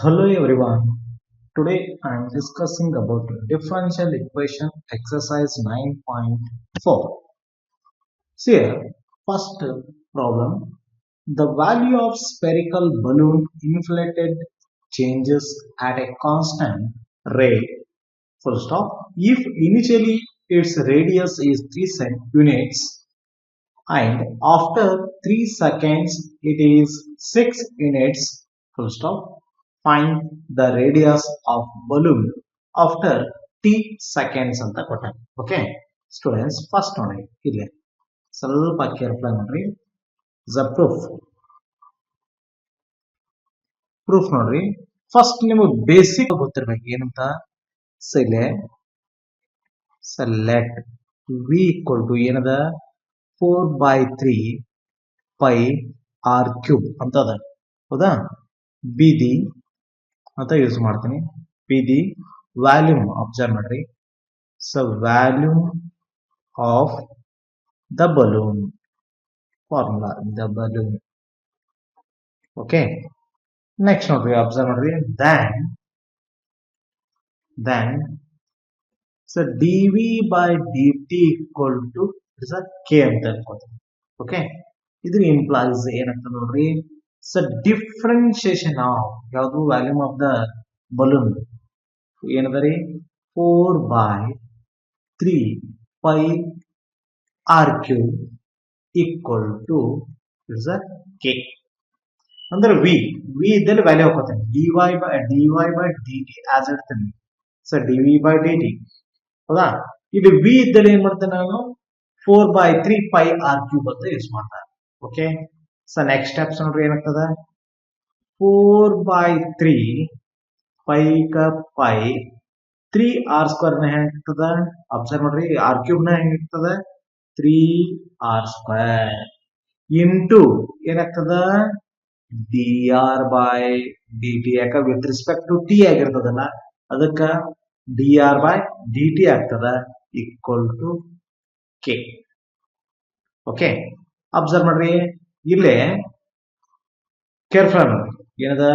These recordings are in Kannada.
Hello everyone. Today I am discussing about differential equation exercise 9.4. See here, first problem. The value of spherical balloon inflated changes at a constant rate. Full stop. If initially its radius is 3 units and after 3 seconds it is 6 units, full stop. Find the radius of balloon after t seconds ಅಂತ ಕೊಟ್ಟಾರೆ. ಓಕೆ ಸ್ಟೂಡೆಂಟ್ಸ್, ಫಸ್ಟ್ ನೋಡಿ ಇಲ್ಲಿ ಸ್ವಲ್ಪ ಕೇರ್ಫುಲ್ ನೋಡ್ರಿ. ದ ಪ್ರೂಫ್ ನೋಡ್ರಿ. ಫಸ್ಟ್ ನಿಮಗೆ ಬೇಸಿಕ್ ಗೊತ್ತಿರ್ಬೇಕು ಏನಂತ. ಸೆಲೆಕ್ಟ್ ವಿ ಈಕ್ವಲ್ ಟು ಏನದ 4/3 ಪೈ ಆರ್ ಕ್ಯೂಬ್ ಅಂತ ಅದ, ಹೌದಾ. ಬಿದಿ ಅಂತ ಯೂಸ್ ಮಾಡ್ತೀನಿ. ಬಿದಿ ವ್ಯಾಲ್ಯೂಮ್ ಅಬ್ಸರ್ವ್ ಮಾಡ್ರಿ. So volume of the balloon formula the balloon. Okay, next ನೋಡ್ರಿ, ಅಬ್ಸರ್ವ್ ಮಾಡ್ರಿ. then so dv by dt equal to k ಅಂತ ಅನ್ಕೋತೀನಿ. ಓಕೆ, ಇದ್ರ ಇಂಪ್ಲೈಸ್ ಏನಾಗ್ತದೆ ನೋಡ್ರಿ. ಸೊ ಡಿಫ್ರೆನ್ಶಿಯೇಷನ್ ಆಫ್ ಯಾವುದು ವ್ಯಾಲ್ಯೂಮ್ ಆಫ್ ದ ಬಲೂನ್ ಏನದರಿ 4/3 pi R cube equal to k ಅಂದ್ರೆ ವಿ ಇದ್ದಲ್ಲಿ ವ್ಯಾಲ್ಯೂ ಹಾಕೋತೀನಿ. dy by dt ಆಸ್ ಇಡ್ತೀನಿ. ಸೊ dv by dt, ಹೌದಾ. ಇದು ವಿ ಇದ್ದಲ್ಲಿ ಏನ್ ಮಾಡ್ತೇನೆ ನಾನು 4/3 ಪೈ ಆರ್ ಕ್ಯೂಬ್ ಅಂತ ಯೂಸ್ ಮಾಡ್ತಾರೆ. ಓಕೆ, ಸೊ ನೆಕ್ಸ್ಟ್ ಸ್ಟೆಪ್ಸ್ ನೋಡ್ರಿ ಏನಾಗ್ತದ. 4/3 ಪೈ ಪೈ 3 ಆರ್ ಸ್ಕ್ವೇರ್ ನ ಹೆಂಗಿರ್ತದ ಅಬ್ಸರ್ವ್ ಮಾಡ್ರಿ. ಆರ್ ಕ್ಯೂಬ್ ನ ಹೆಂಗಿರ್ತದ 3 ಆರ್ ಸ್ಕ್ವೇರ್ ಇಂಟು ಏನಾಗ್ತದ d r by d t. ಯಾಕ ವಿತ್ ರೆಸ್ಪೆಕ್ಟ್ ಟು ಟಿ ಆಗಿರ್ತದಲ್ಲ, ಅದಕ್ಕ d r by d t ಆಗ್ತದ equal to k. Okay, observe ಮಾಡ್ರಿ ಇಲ್ಲೇ ಕೇರ್ಫುಲ್ ನೋಡ್ರಿ ಏನದ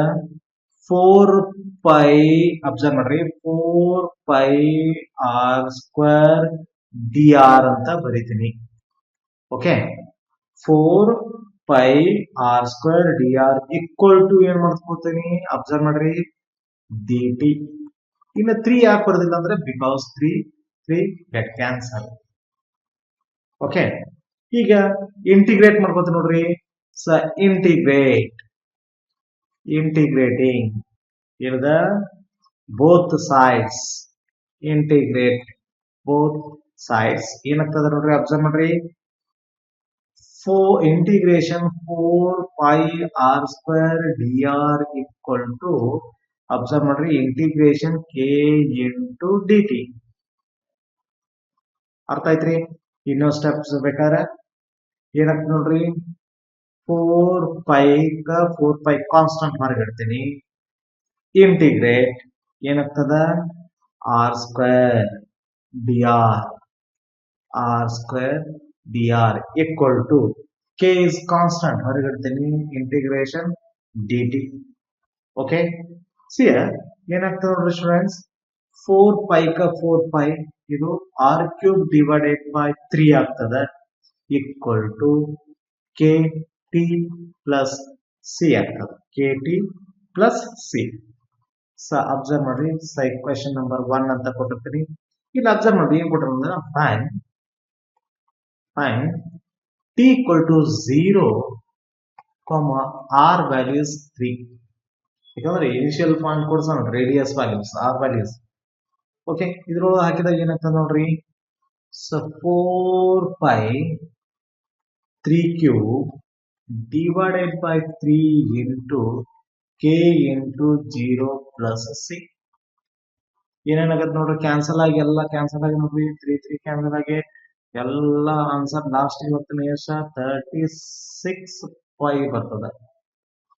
4 ಪೈ ಅಬ್ಸರ್ವ್ ಮಾಡ್ರಿ 4 pi r square d r ಅಂತ ಬರೀತೀನಿ. Okay, 4 pi r square d r equal to ಏನ್ ಮಾಡ್ಕೋತೀನಿ ಅಬ್ಸರ್ವ್ ಮಾಡ್ರಿ ಡಿ ಟಿ. ಇನ್ನು 3 ಯಾಕೆ ಬರೋದಿಲ್ಲ ಅಂದ್ರೆ ಬಿಕಾಸ್ 3 ಗೆಟ್ ಕ್ಯಾನ್ಸಲ್. ಓಕೆ, ಈಗ ಇಂಟಿಗ್ರೇಟ್ ಮಾಡ್ಕೋತೀನಿ ನೋಡ್ರಿ. ಸ ಇಂಟಿಗ್ರೇಟಿಂಗ್ ಏನದ both sides. Integrate both sides ಏನಾಗ್ತದ ನೋಡ್ರಿ ಅಬ್ಸರ್ವ್ ಮಾಡ್ರಿ. Integration 4 pi r square d r equal to observe ಮಾಡ್ರಿ integration k into d t. ಅರ್ಥ ಆಯ್ತ್ರಿ. ಇನ್ನೊಂದು ಸ್ಟೆಪ್ಸ್ ಬೇಕಾದ್ರೆ ಏನಾಗ್ತದೆ ನೋಡ್ರಿ. 4 ಪೈ ಕಾನ್ಸ್ಟಂಟ್ ಹೊರಗಿಡ್ತೀನಿ. ಇಂಟಿಗ್ರೇಟ್ ಏನಾಗ್ತದ r square d r equal to k is constant ಹೊರಗಿಡ್ತೀನಿ integration d t. Okay, c ಏನಾಗ್ತದೆ ನೋಡ್ರಿ ಸ್ಟೂಡೆಂಟ್ಸ್. 4 ಪೈ ಇದು ಆರ್ ಕ್ಯೂಬ್ ಡಿವೈಡೆಡ್ ಬೈ 3 ಆಗ್ತದೆ equal to k T plus c ಆಗ್ತದೆ. K T plus c. So observe ಮಾಡ್ರಿ. ಕ್ವೆಶ್ಚನ್ ನಂಬರ್ 1 ಅಂತ ಕೊಟ್ಟಿರ್ತೀನಿ. ಇಲ್ಲಿ ಅಬ್ಸರ್ವ್ ಮಾಡಿ ಏನ್ ಕೊಟ್ಟಿರೋ ಅಂದ್ರೆ find t equal to 0, r values 3. ಯಾಕಂದ್ರೆ ಇನಿಷಿಯಲ್ ಪಾಯಿಂಟ್ ಕೊಡ್ಸ radius values r values. Okay, ಇದ್ರೊಳಗೆ ಹಾಕಿದಾಗ ಏನಾಗ್ತದೆ ನೋಡ್ರಿ. So 4 pi 3 cube divided by 3 into k into 0 plus C. ಏನೇನಾಗತ್ತೆ ನೋಡ್ರಿ, ಕ್ಯಾನ್ಸಲ್ ಆಗಿ ಎಲ್ಲ ಕ್ಯಾನ್ಸಲ್ ಆಗಿ ನೋಡ್ರಿ. 3 ಕ್ಯಾನ್ಸಲ್ ಆಗಿ ಎಲ್ಲ ಆನ್ಸರ್ ಲಾಸ್ಟ್ ಬರ್ತದೆ ಎಷ್ಟು 36 ಪೈ ಬರ್ತದೆ.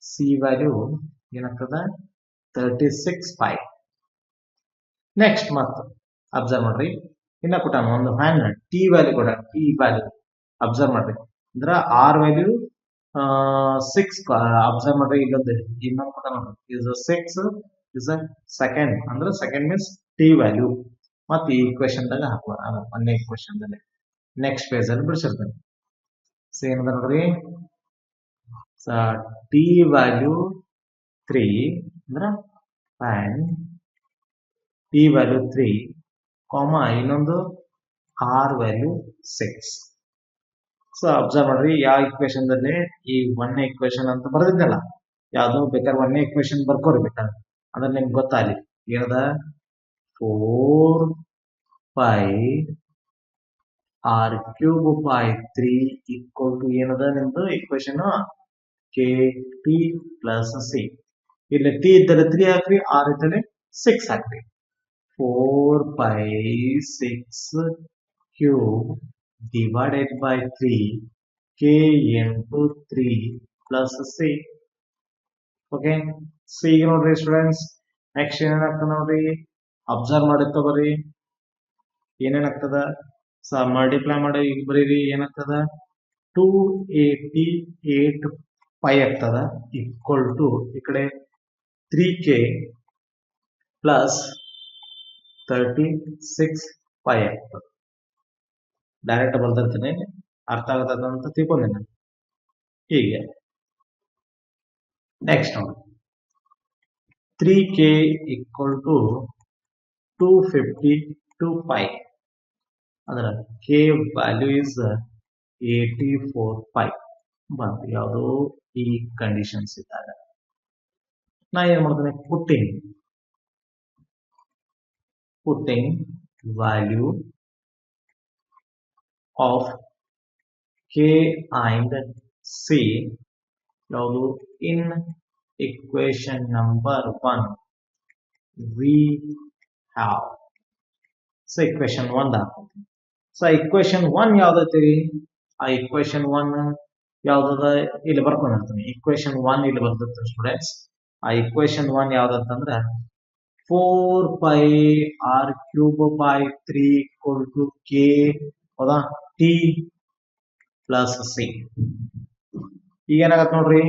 ಸಿ ವ್ಯಾಲ್ಯೂ ಏನಾಗ್ತದ 36 ಪೈ. ನೆಕ್ಸ್ಟ್ ಮತ್ತೆ ಅಬ್ಸರ್ವ್ ಮಾಡ್ರಿ. ಇನ್ನ ಕೊಟ್ಟಾನ ಒಂದು ಫೈನ್ ಟಿ ವ್ಯಾಲ್ಯೂ ಕೊಡ. ಟಿ ವ್ಯಾಲ್ಯೂ ಅಬ್ಸರ್ವ್ ಮಾಡ್ರಿ ಅಂದ್ರೆ ಆರ್ ವ್ಯಾಲ್ಯೂ 6 ಅಬ್ಸರ್ವ್ ಮಾಡ್ರಿ ಇಲ್ಲದ ಇನ್ನೊಂದು ಕೊಟ್ಟ ನೋಡ್ರಿ is a 6 is a second ಅಂದ್ರೆ ಸೆಕೆಂಡ್ ಮೀನ್ಸ್ ಟಿ ವ್ಯಾಲ್ಯೂ ಮತ್ತೆ ಈ ಇಕ್ವೇಶನ್ ದಾಗ ಹಾಕುವ ಒಂದೇ ಇಕ್ವೇಶನ್ ದಲ್ಲಿ ನೆಕ್ಸ್ಟ್ ಪೇಜ್ ಅಲ್ಲಿ ಬಿಡಿಸಿರ್ತೀನಿ ಸೇಮ್ ನೋಡ್ರಿ ಟಿ ವ್ಯಾಲ್ಯೂ 3 ಅಂದ್ರೆ and ಟಿ ವ್ಯಾಲ್ಯೂ 3 ಕಾಮ ಇನ್ನೊಂದು ಆರ್ ವ್ಯಾಲ್ಯೂ 6 ಸೊ ಅಬ್ಸರ್ವ್ ಮಾಡ್ರಿ ಯಾವ ಇಕ್ವೇಶನ್ ದಲ್ಲಿ ಈ ಒಂದೇ ಇಕ್ವೇಶನ್ ಅಂತ ಬರ್ದಿದ್ದಲ್ಲ ಯಾವ್ದು ಬೇಕಾದ್ರೆ ಒಂದೇ ಇಕ್ವೇಶನ್ ಬರ್ಕೋರಿ ಬೇಕಾದ್ರೆ ಅಂದ್ರೆ ನಿಮ್ಗೆ ಗೊತ್ತಾಗಲಿ ಏನದ 4 R cube by 3 equal to ಏನದ ನಿಮ್ದು equation K T plus C ಇಲ್ಲಿ ಟಿ ಇದ್ದರೆ 3 ಹಾಕ್ರಿ ಆರ್ ಇದ್ದರೆ 6 ಹಾಕ್ರಿ 4 6 cube divided by 3 k into 3 plus c okay so ಈಗ ನೋಡ್ರಿ ಸ್ಟೂಡೆಂಟ್ಸ್ ನೆಕ್ಸ್ಟ್ ಏನಾಗ್ತದೆ ನೋಡ್ರಿ ಅಬ್ಸರ್ವ್ ಮಾಡಿ ತಗೋರಿ ಏನೇನಾಗ್ತದ ಸೊ ಮಲ್ಟಿಪ್ಲೈ ಮಾಡಿ ಈಗ ಬರೀರಿ ಏನಾಗ್ತದ 288 ಪೈ ಆಗ್ತದ ಈಕ್ವಲ್ ಟು ಈ ಕಡೆ 3k ಪ್ಲಸ್ 36 ಪೈ ಆಗ್ತದೆ ಡೈರೆಕ್ಟ್ ಬರ್ದಿರ್ತೀನಿ ಅರ್ಥ ಆಗತ್ತದ ಅಂತ ತಿಳ್ಕೊಂಡಿದ್ದೀನಿ ಹೀಗೆ ನೆಕ್ಸ್ಟ್ ನೋಡಿ 3k ಈಕ್ವಲ್ ಟು 252 ಪೈ ಅದರ ಕೆ ವ್ಯಾಲ್ಯೂ ಇಸ್ 84 ಪೈ ಬಂತು ಯಾವುದು ಈ ಕಂಡೀಷನ್ಸ್ ಇದ್ದಾಗ ನಾ ಏನ್ ಮಾಡ್ತೇನೆ putting value of k and c ಯಾವುದು in equation number 1 we have so equation 1 ಹಾಕ್ತೀನಿ ಸೊ equation 1 ಯಾವ್ದೈತಿ ಆ equation 1 ಯಾವ್ದದ ಇಲ್ಲಿ ಬರ್ಕೊಂಡಿರ್ತೀನಿ equation 1 ಇಲ್ಲಿ ಬರ್ದಿರ್ತೀನಿ ಸ್ಟೂಡೆಂಟ್ಸ್ ಆ equation 1 ಯಾವ್ದಂತಂದ್ರೆ 4 pi r cube by 3 equal to k ಹೌದಾ ಟಿ ಪ್ಲಸ್ ಸಿ ಈಗ ಏನಾಗತ್ತೆ ನೋಡ್ರಿ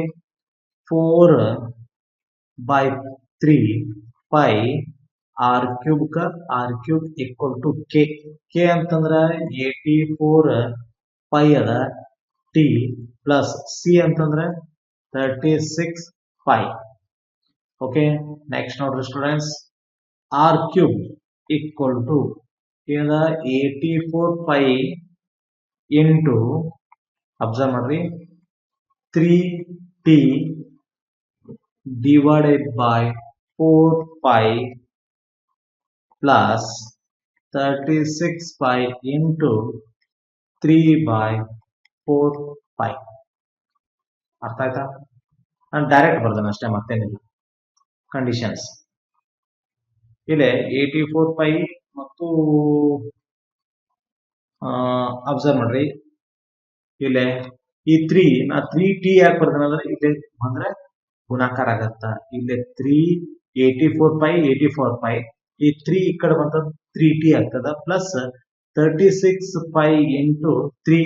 4/3 pi R cube equal to K K ಅಂತಂದ್ರ 84 ಪೈ ಅದ ಟಿ ಪ್ಲಸ್ ಸಿ ಅಂತಂದ್ರ 36 ಪೈ ಓಕೆ ನೆಕ್ಸ್ಟ್ ನೋಡ್ರಿ students R cube equal to ಏನದ 84 ಪೈ ಇಂಟು ಅಬ್ಸರ್ವ್ ಮಾಡ್ರಿ 3t divided by 4 pi plus 36 pi into 3/4 pi ಅರ್ಥ ಆಯ್ತಾ ನಾನು ಡೈರೆಕ್ಟ್ ಬರ್ದೇನೆ ಅಷ್ಟೇ ಮತ್ತೇನಿಲ್ಲ ಕಂಡೀಷನ್ಸ್ ಇಲ್ಲಿ 84 ಪೈ ಮತ್ತು ಅಬ್ಸರ್ವ್ ಮಾಡ್ರಿ ಇಲ್ಲಿ ಈ 3t ಯಾಕೆ ಬರ್ತಾನೆ ಅಂದ್ರೆ ಇಲ್ಲಿ ಅಂದ್ರೆ ಗುಣಾಕಾರ ಆಗತ್ತ ಇಲ್ಲಿ 384 ಪೈ 84 ಪೈ ಈ 3 ಈ ಕಡೆ ಬಂತ 3t ಆಗ್ತದ ಪ್ಲಸ್ 36 ಪೈ ಇಂಟು 3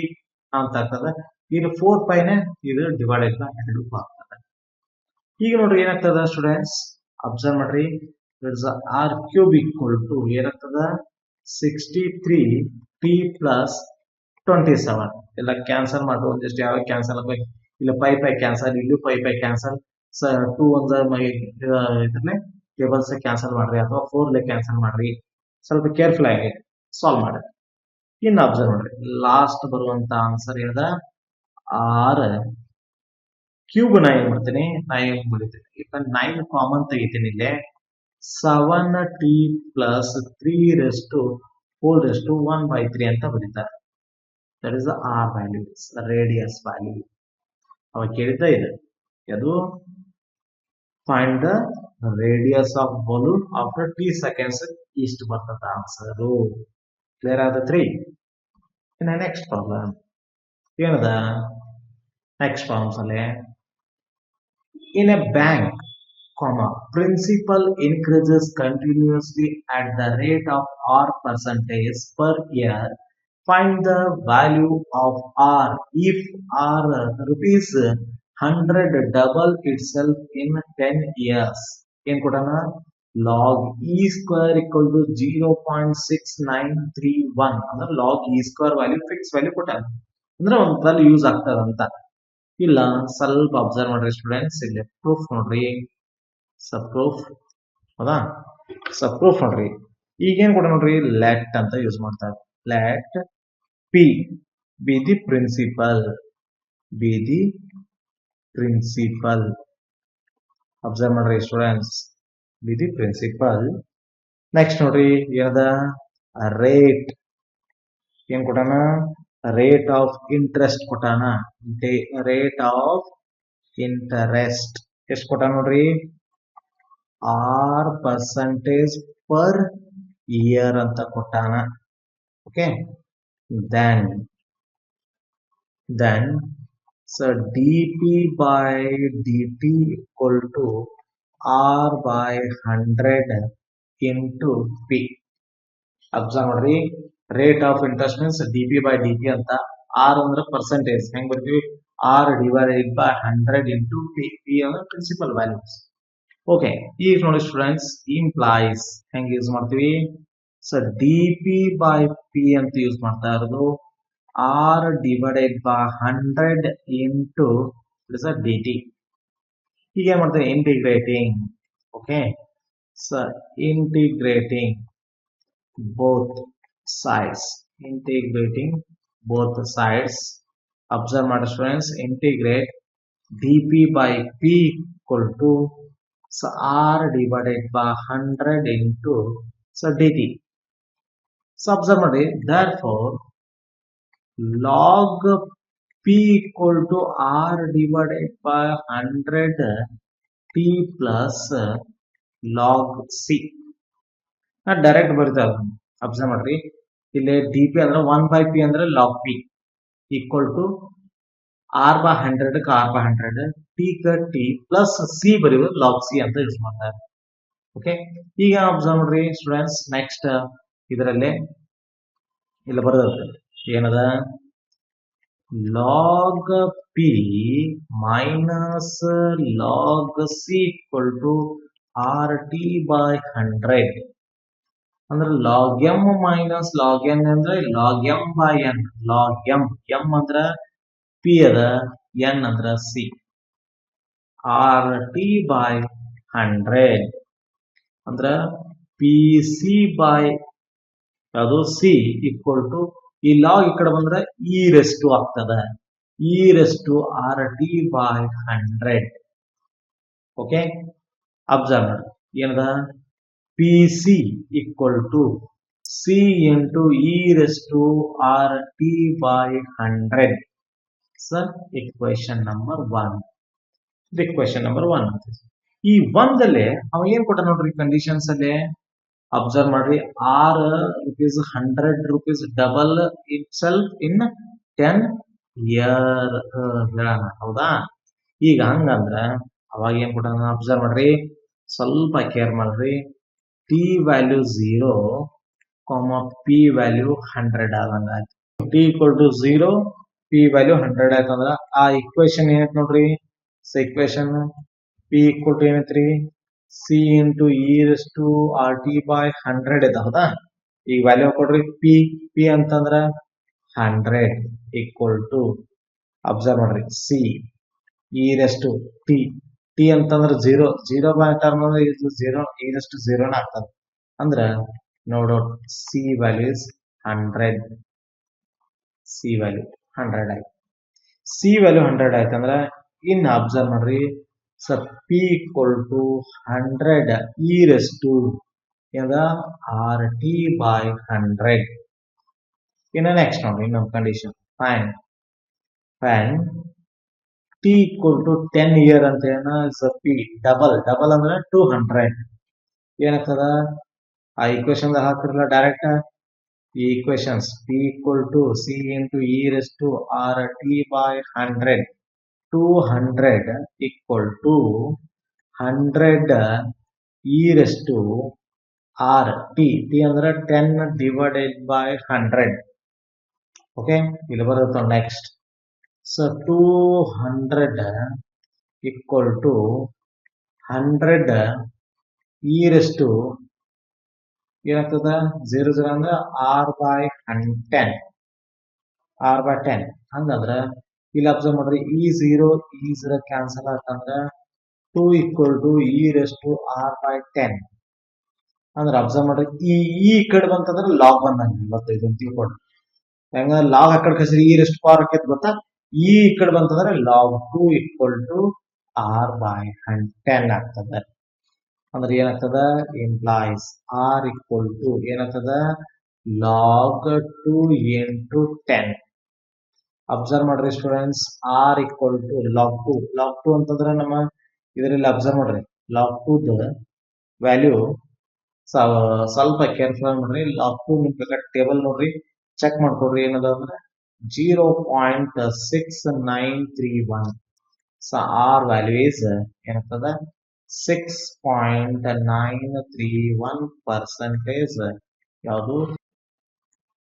ಅಂತ ಆಗ್ತದ ಇಲ್ಲಿ 4 ಪೈನೇ ಇದು ಡಿವೈಡೆಡ್ ಬೈ 2 ಆಗ್ತದೆ ಈಗ ನೋಡ್ರಿ ಏನಾಗ್ತದ ಸ್ಟೂಡೆಂಟ್ಸ್ ಅಬ್ಸರ್ವ್ ಮಾಡ್ರಿ ಆರ್ ಕ್ಯೂಬ್ ಈಕ್ವಲ್ ಟು ಏನಾಗ್ತದ 63t ಪ್ಲಸ್ 27 ಎಲ್ಲ ಕ್ಯಾನ್ಸಲ್ ಮಾಡುವ ಒಂದಿಷ್ಟು ಯಾವ ಕ್ಯಾನ್ಸಲ್ ಆಗಬೇಕು ಇಲ್ಲ ಪೈ ಕ್ಯಾನ್ಸಲ್ ಇಲ್ಲೂ ಪೈ ಕ್ಯಾನ್ಸಲ್ 2 ಇದ್ರಲ್ಲೇ ಟೇಬಲ್ಸ್ ಕ್ಯಾನ್ಸಲ್ ಮಾಡ್ರಿ ಅಥವಾ 4 ಕ್ಯಾನ್ಸಲ್ ಮಾಡ್ರಿ ಸ್ವಲ್ಪ ಕೇರ್ಫುಲ್ ಆಗಿ ಸಾಲ್ವ್ ಮಾಡ್ರಿ ಇನ್ನು ಅಬ್ಸರ್ವ್ ಮಾಡ್ರಿ ಲಾಸ್ಟ್ ಬರುವಂತ ಆನ್ಸರ್ ಏನದ ಆರ್ ಕ್ಯೂಬ್ ನಾ ಏನ್ ಮಾಡ್ತೀನಿ ನಾ ಏನ್ ಬರೀತೀನಿ ಈಗ 9 ಕಾಮನ್ ತೆಗಿತೀನಿ ಇಲ್ಲೇ 7t ಪ್ಲಸ್ 3 ಅಂತ ಬರೀತಾರೆ that is R value radius value ಅವಾಗ ಕೇಳಿದ್ದ ಇದೆ ಅದು find the radius of balloon after t seconds ಇಷ್ಟು ಬರ್ತದ ಆನ್ಸರು ಕ್ಲಿಯರ್ ಆದ 3 ಇನ್ನು ನೆಕ್ಸ್ಟ್ ಪ್ರಾಬ್ಲಮ್ ಏನದ ನೆಕ್ಸ್ಟ್ ಪ್ರಾಬ್ಲಮ್ಸ್ ಅಲ್ಲಿ in a bank principal increases continuously at the rate of r percentage per year Find the value of R if R rupees 100 double itself in 10 years. ಏನ್ ಕೊಡೋಣ log e square equal to 0.6931 ಅಂದ್ರೆ log e square value fix value ಕೊಟ್ಟಾನ ಅಂದ್ರೆ ಒಂದು ವ್ಯಾಲ್ಯೂ ಯೂಸ್ ಆಗ್ತದಂತ ಇಲ್ಲ ಸ್ವಲ್ಪ ಅಬ್ಸರ್ವ್ ಮಾಡ್ರಿ ಸ್ಟೂಡೆಂಟ್ಸ್ ಇಲ್ಲಿ ಪ್ರೂಫ್ ನೋಡ್ರಿ ಸಬ್ ಪ್ರೂಫ್ ಹೌದಾ ಸಬ್ ಪ್ರೂಫ್ ನೋಡ್ರಿ ಈಗೇನ್ ಕೊಡ ನೋಡ್ರಿ ಲೆಟ್ ಅಂತ ಯೂಸ್ ಮಾಡ್ತಾರೆ let P be the principal. Be the principal. Observe ಮಾಡ್ರಿ students be the principal. Next ನೋಡ್ರಿ ಏನದ ರೇಟ್ ಏನ್ ಕೊಟ್ಟಾನ ರೇಟ್ ಆಫ್ ಇಂಟ್ರೆಸ್ಟ್ ಕೊಟ್ಟಾನ ರೇಟ್ ಆಫ್ ಇಂಟರೆಸ್ಟ್ ಎಷ್ಟು ಕೊಟ್ಟಾನ ನೋಡ್ರಿ R% per year ಅಂತ ಕೊಟ್ಟಾನ okay then so dp by dt equal to r by 100 into p. Observe ಮಾಡ್ರಿ rate of interest means dp by dt ಅಂತ r ಅಂದ್ರೆ ಪರ್ಸೆಂಟೇಜ್ ಹೆಂಗ್ ಬರ್ತೀವಿ r divided by 100 into p ಅಂದ್ರೆ ಪ್ರಿನ್ಸಿಪಲ್ ವ್ಯಾಲ್ಯೂಸ್ ಓಕೆ ಈಗ ನೋಡಿ ಸ್ಟೂಡೆಂಟ್ಸ್ ಇಂಪ್ಲೈಸ್ ಹೆಂಗ್ ಯೂಸ್ ಮಾಡ್ತೀವಿ ಸೊ dp by p ಅಂತ ಯೂಸ್ ಮಾಡ್ತಾ ಇರೋದು r divided by 100 into dt ಹೀಗೆ ಮಾಡ್ತೇವೆ integrating okay so integrating both sides observe ಮಾಡಿ students integrate dp by p equal to so r divided by 100 into so dt so observe ಮಾಡಿ therefore log p equal to r divided by 100 t plus log c direct ಬರೀತಾರೆ ಅಬ್ಸರ್ವ್ ಮಾಡ್ರಿ ಇಲ್ಲಿ dp ಅಂದ್ರೆ 1 by p ಅಂದ್ರೆ log p equal to r by 100 ಕ r by 100 t ಕ t plus c ಬರೆಯೋದು log c ಅಂತ ಯೂಸ್ ಮಾಡ್ತಾರೆ ಓಕೆ ಈಗ ಅಬ್ಸರ್ವ್ ಮಾಡ್ರಿ ಸ್ಟೂಡೆಂಟ್ಸ್ ನೆಕ್ಸ್ಟ್ ಇದರಲ್ಲಿ ಇಲ್ಲಿ ಬರೋದು ಏನದ log p minus log c equal to rt by 100 ಅಂದ್ರೆ log m minus log n ಅಂದ್ರೆ log m by n log m ಅಂದ್ರೆ p ಅದ n ಅಂದ್ರೆ c rt by 100 ಅಂದ್ರೆ pc by ಅದು c equal to ಈ ಲಾಗ್ ಈ ಕಡೆ ಬಂದ್ರೆ e raised to ಆಗ್ತದೆ e raised to rt by 100 okay observe ಮಾಡಿ ಏನದ pc equal to c into e raised to rt by 100 so equation number 1 equation number 1 ಈ ಒಂದಲ್ಲಿ ಅವ ಏನ್ ಕೊಟ್ಟ ನೋಡ್ರಿ ಕಂಡೀಷನ್ಸ್ ಅಲ್ಲಿ ಅಬ್ಸರ್ವ್ ಮಾಡ್ರಿ r rupees 100 rupees double itself in 10 year ಹೌದಾ ಈಗ ಹಂಗಂದ್ರ ಅವಾಗ ಏನ್ ಕೊಟ್ಟಾನ ಅಬ್ಸರ್ವ್ ಮಾಡ್ರಿ ಸ್ವಲ್ಪ ಕೇರ್ ಮಾಡ್ರಿ t ವ್ಯಾಲ್ಯೂ 0 p ವ್ಯಾಲ್ಯೂ 100 ಆದಂಗ t equal to 0 p value 100 ಆಯ್ತಂದ್ರ ಆ ಇಕ್ವೇಶನ್ ಏನೈತ್ ನೋಡ್ರಿ so equation p equal to ಏನೈತ್ರಿ c into e raised to rt by 100 ಇದೆ ಹೌದಾ ಈಗ ವ್ಯಾಲ್ಯೂ ಕೊಡ್ರಿ p ಅಂತಂದ್ರ 100 equal to ಅಬ್ಸರ್ವ್ ಮಾಡ್ರಿ c e raised to t ಅಂತಂದ್ರ 0 ಬೈ ಟರ್ಮ್ ಅಂದ್ರೆ ಇದು 0 e raised to 0 ನ ಆಗ್ತದೆ ಅಂದ್ರ ನೋಡೋ c value is 100 c value 100 ಆಯ್ತು c ವ್ಯಾಲ್ಯೂ 100 ಆಯ್ತಂದ್ರ ಇನ್ ಅಬ್ಸರ್ವ್ ಮಾಡ್ರಿ so p equal to 100 e raised to rt by 100 in the next one in condition fine t equal to 10 year ಅಂತ ಏನ so p double ಅಂದ್ರೆ 200 ಏನಾಗ್ತದ ಆ ಈಕ್ವೇಶನ್ ಹಾಕಿರಲ್ಲ ಡೈರೆಕ್ಟ್ ಈ equations p equal to c into e raised to rt by 100 200 equal to 100 e raised to r t ಅಂದ್ರೆ 10 divided by 100 ಓಕೆ, ಇಲ್ಲಿ ಬರುತ್ತೆ next. So 200 equal to 100 e raised to ಏನಾಗ್ತದ 0 ಅಂದ್ರೆ r/10 ಹಂಗಂದ್ರೆ ಇಲ್ಲಿ ಅಬ್ಸರ್ವ್ ಮಾಡ್ರಿ e0 cancel ಆಗ್ತಂದ್ರೆ 2 equal to e raised to r/10 ಅಂದ್ರೆ ಅಬ್ಸರ್ವ್ ಮಾಡ್ರಿ ಈ ಕಡೆ ಬಂತಂದ್ರೆ ಲಾಗ್ ಬಂದಂಗೆ ಇವತ್ತು ಇದನ್ನ ತಿಳ್ಕೊಡ್ರಿ. ಹೆಂಗ ಲಾಗ್ ಆ ಕಡೆ ಕಳಿಸಿದ್ರೆ e raised to r ಆಕೈತಿ ಗೊತ್ತಾ, ಈ ಕಡೆ ಬಂತಂದ್ರೆ log 2 equal to r/10 ಆಗ್ತದೆ. ಅಂದ್ರೆ ಏನಾಗ್ತದ ಇಂಪ್ಲಾಯ್ಸ್ r equal to ಏನಾಗ್ತದ log 2 into 10. ಅಬ್ಸರ್ವ್ ಮಾಡ್ರಿ students, r equal to log 2 ಅಂತಂದ್ರೆ ನಮ್ಮ ಇದರಲ್ಲಿ ಅಬ್ಸರ್ವ್ ಮಾಡ್ರಿ log 2 ವ್ಯಾಲ್ಯೂ ಸ್ವಲ್ಪ ಕೇರ್ಫುಲ್ ಮಾಡ್ರಿ. log 2 ಬೇಕಾದ್ರೆ ಟೇಬಲ್ ನೋಡ್ರಿ, ಚೆಕ್ ಮಾಡ್ಕೊಡ್ರಿ ಏನದ ಅಂದ್ರೆ 0.6931. ಸೊ r ವ್ಯಾಲ್ಯೂ ಇಸ್ ಏನಾಗ್ತದ 6.931% ಯಾವುದು.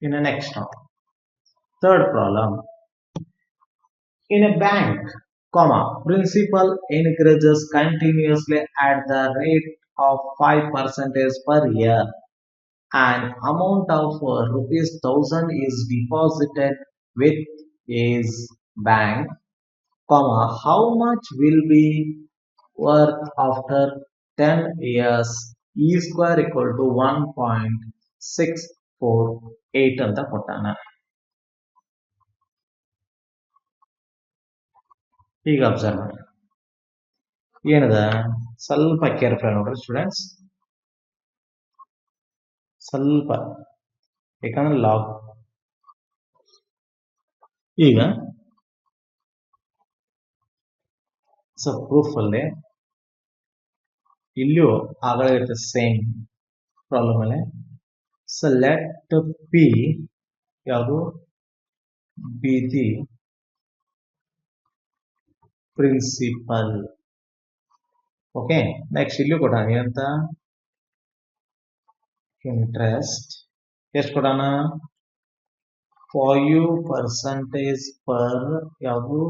ಇನ್ next third problem. In a bank, principal increases continuously at the rate of 5% per year. An amount of rupees 1000 is deposited with his bank, how much will be worth after 10 years? E square equal to 1.648 ಅಂತ ಕೊಟ್ಟಾನ. ಈಗ ಅಬ್ಸರ್ವ್ ಮಾಡಿ ಏನದ, ಸ್ವಲ್ಪ ಕೇರ್ಫುಲ್ ನೋಡ್ರಿ ಸ್ಟೂಡೆಂಟ್ಸ್, ಸ್ವಲ್ಪ ಯಾಕಂದ್ರೆ ಲಾಗ್ ಈಗ ಸೊ ಪ್ರೂಫ್ ಅಲ್ಲಿ ಇಲ್ಲಿಯೂ ಆಗಲಿರುತ್ತೆ ಸೇಮ್ ಪ್ರಾಬ್ಲಮ್ ಅಲ್ಲಿ. ಸೊ ಲೆಟ್ ಪಿ ಯಾವುದು B the principal. Okay, next ಇಲ್ಲಿಯೂ ಕೊಡೋಣ ಏನಂತ ಇಂಟ್ರೆಸ್ಟ್ ಎಷ್ಟು ಕೊಡೋಣ 5% ಪರ್ ಯಾವುದು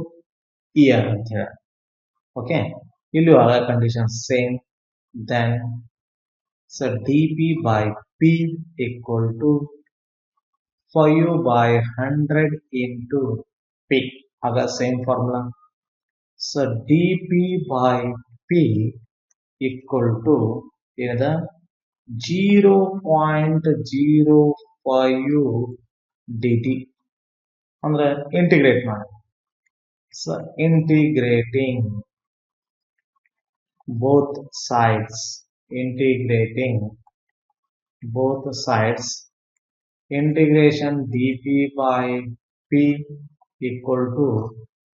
ಇಯರ್ ಅಂತ ಹೇಳಿ. ಓಕೆ, ಇಲ್ಲೂ ಆಗ condition same. Then so d p by p equal to 5/100 into p, ಆಗ same formula. So d p by p equal to ಏನದ 0.05 dt ಅಂದ್ರೆ ಇಂಟಿಗ್ರೇಟ್ ಮಾಡಿ. So integrating both sides, integration dp by p equal to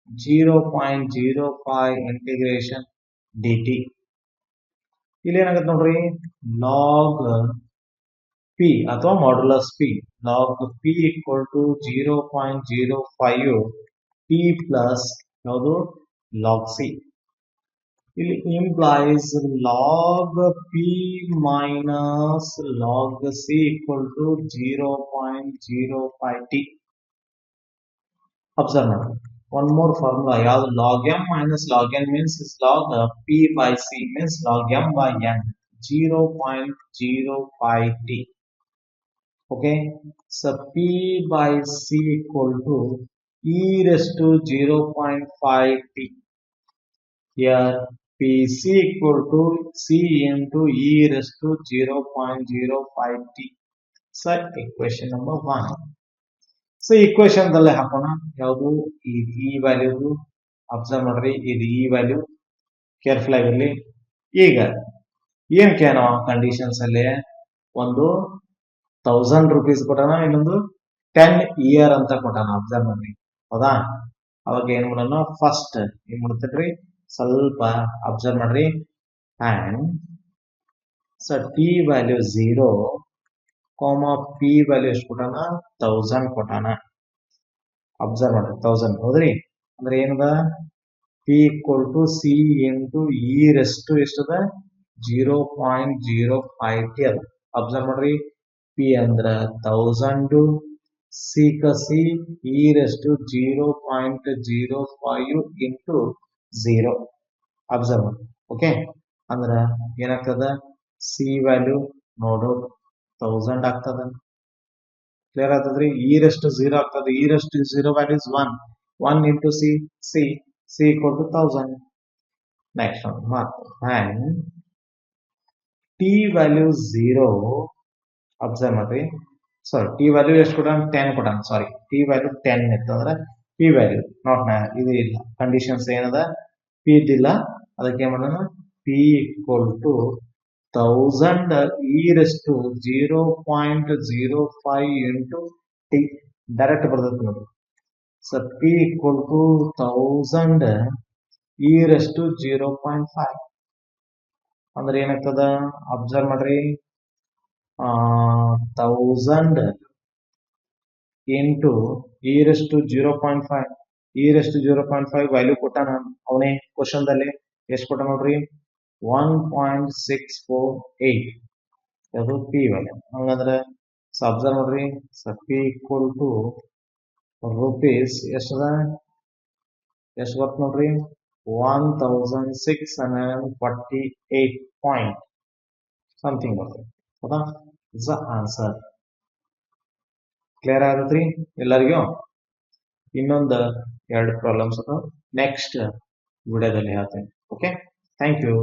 0.05 integration dt. ಇಲ್ಲಿ ಏನಾಗುತ್ತೆ ನೋಡ್ರಿ, log p ಅಥವಾ modulus p, log p equal to 0.05 p plus ಯಾವುದು log c. ಇಲ್ಲಿ implies log p minus log c equal to 0.05 t. Observe ಮಾಡಿ one more formula ಯಾವುದು log m minus log n means is log p by c means log m by n 0.05 t. Okay, so p by c equal to e raised to 0.5 t. Here Pc equal to c into e raised to 0.05 t. So equation number 1. So equation ದಲ್ಲೇ ಹಾಕೋಣ ಯಾವುದು ಈ ವ್ಯಾಲ್ಯೂ ಅಬ್ಸರ್ವ್ ಮಾಡ್ರಿ, ಇದು ಈ ವ್ಯಾಲ್ಯೂ ಕೇರ್ಫುಲ್ ಆಗಿರ್ಲಿ. ಈಗ ಏನ್ ಕೇಳೋ ಕಂಡೀಷನ್ಸ್ ಅಲ್ಲಿ ಒಂದು 1000 ರೂಪೀಸ್ ಕೊಟ್ಟಾನ, ಇನ್ನೊಂದು 10 ಇಯರ್ ಅಂತ ಕೊಟ್ಟಾನ. ಅಬ್ಸರ್ವ್ ಮಾಡ್ರಿ, ಹೌದಾ? ಅವಾಗ ಏನ್ ಮಾಡೋಣ, ಫಸ್ಟ್ ಏನ್ ಮಾಡ್ತೇನ್ರಿ ಸ್ವಲ್ಪ ಅಬ್ಸರ್ವ್ ಮಾಡ್ರಿ. And so T value 0, P value ಎಷ್ಟು ಕೊಟ್ಟಾನ 1000 ಕೊಟ್ಟಾನ. ಅಬ್ಸರ್ವ್ ಮಾಡ್ರಿ 1000 ಹೌದ್ರಿ. ಅಂದ್ರೆ ಏನದ p equal to c into e raised ಎಷ್ಟದ 0.05 ಟಿ ಅದ. ಅಬ್ಸರ್ವ್ ಮಾಡ್ರಿ, ಪಿ ಅಂದ್ರ 1000, C e raised to 0.05 into 0. Observe. Okay. ಅಂದ್ರೆ ಏನಾಗ್ತದ ಸಿ ವ್ಯಾಲ್ಯೂ ನೋಡು 1000 ಆಗ್ತದ. ಕ್ಲಿಯರ್ ಆಗ್ತದ್ರಿ. ಇ ರೆಸ್ಟ್ 0 ಆಗ್ತದೆ. E rest 0 value is 1. 1 into C equal to 1000. Next one. Mark. And t value 0. Observe ಮಾಡ್ರಿ. ಸಾರಿ ಟಿ ವ್ಯಾಲ್ಯೂ ಎಷ್ಟು ಕೊಡ 10 ಕೊಡ. ಸಾರಿ ಟಿ ವ್ಯಾಲ್ಯೂ 10 ಇತ್ತಂದ್ರೆ ಪಿ ವ್ಯಾಲ್ಯೂ ನಾಟ್ ಇದು ಇಲ್ಲ ಕಂಡೀಷನ್ಸ್ ಏನದ ಪಿ ಇದ್ದಿಲ್ಲ ಅದಕ್ಕೆ ಏನ್ ಮಾಡೋಣ P equal to 1000 e rest 0.05 into T direct ಬರ್ತದೆ ನೋಡಿ. So P equal to 1000 e rest 0.5 ಅಂದ್ರೆ ಏನಾಗ್ತದ ಅಬ್ಸರ್ವ್ ಮಾಡ್ರಿ 1000 into e raised to 0.5 e raised to 0.5 value ಕೊಟ್ಟಾನ ಅವನೇ ಕ್ವಶನ್ ದಲ್ಲಿ ಎಷ್ಟು ಕೊಟ್ಟ ನೋಡ್ರಿ 1.648 ಅದು ಪಿ ವ್ಯಾಲ್ಯೂ. ಹಂಗಂದ್ರೆ ಅಬ್ಸರ್ವ್ ನೋಡ್ರಿ ಪಿ ಈಕ್ವಲ್ ಟು ರುಪೀಸ್ ಎಷ್ಟದ ಎಷ್ಟು ಬರ್ತ ನೋಡ್ರಿ 1648 ಪಾಯಿಂಟ್ ಸಮಥಿಂಗ್ ಬರ್ತದೆ. ಹೌದಾ ಇಟ್ಸ್ ದ ಆನ್ಸರ್. ಕ್ಲಿಯರ್ ಆಗತ್ರಿ ಎಲ್ಲರಿಗೂ. ಇನ್ನೊಂದು 2 ಪ್ರಾಬ್ಲಮ್ಸ್ ನೆಕ್ಸ್ಟ್ ವಿಡಿಯೋದಲ್ಲಿ ಹೇಳ್ತೇನೆ. Okay, thank you.